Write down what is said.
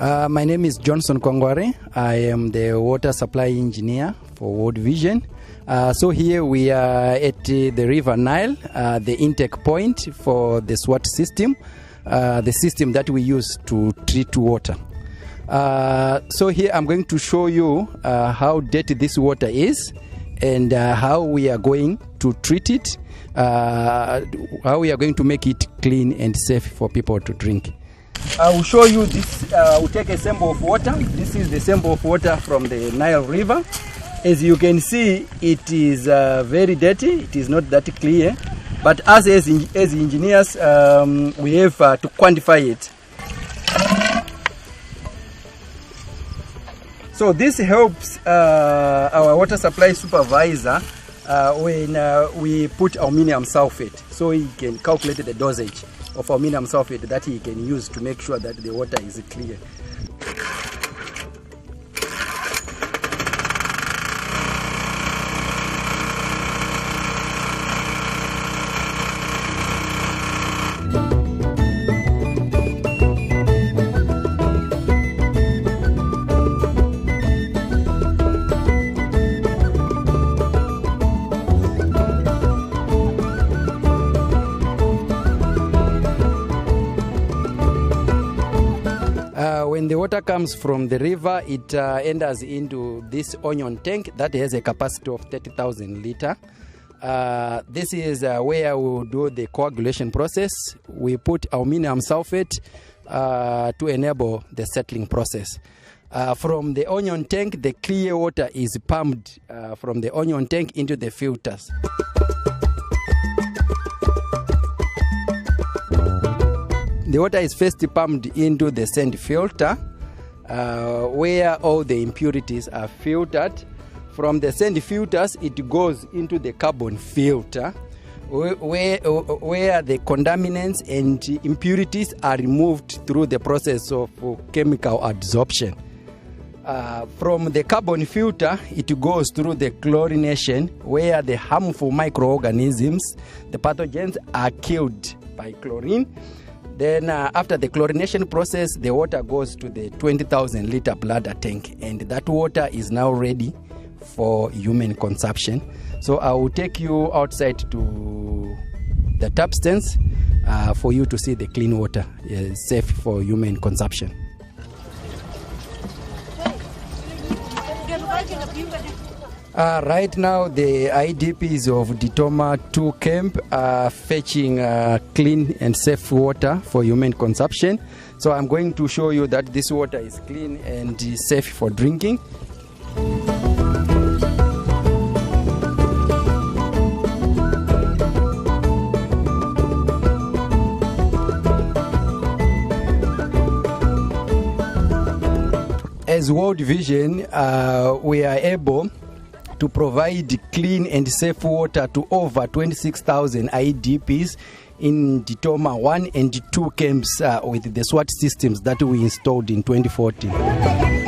My name is Johnson Kwangware. I am the water supply engineer for World Vision. So here we are at the River Nile, the intake point for the SWAT system, the system that we use to treat water. So here I'm going to show you how dirty this water is and how we are going to treat it, how we are going to make it clean and safe for people to drink. I will show you this. We'll take a sample of water. This is the sample of water from the Nile River. As you can see, it is very dirty. It is not that clear. But as engineers, we have to quantify it. So this helps our water supply supervisor when we put aluminum sulfate, so he can calculate the dosage of aluminum sulfate that he can use to make sure that the water is clear. When the water comes from the river, it enters into this onion tank that has a capacity of 30,000 liters. This is where we will do the coagulation process. We put aluminum sulfate to enable the settling process. From the onion tank, the clear water is pumped from the onion tank into the filters. The water is first pumped into the sand filter, where all the impurities are filtered. From the sand filters, it goes into the carbon filter, where the contaminants and impurities are removed through the process of chemical adsorption. From the carbon filter, it goes through the chlorination, where the harmful microorganisms, the pathogens, are killed by chlorine. Then after the chlorination process, the water goes to the 20,000 liter bladder tank, and that water is now ready for human consumption. So I will take you outside to the tap stands for you to see the clean water safe for human consumption. Right now, the IDPs of Ditoma 2 camp are fetching clean and safe water for human consumption. So I'm going to show you that this water is clean and safe for drinking. As World Vision, we are able to provide clean and safe water to over 26,000 IDPs in Ditoma 1 and 2 camps with the SWAT systems that we installed in 2014.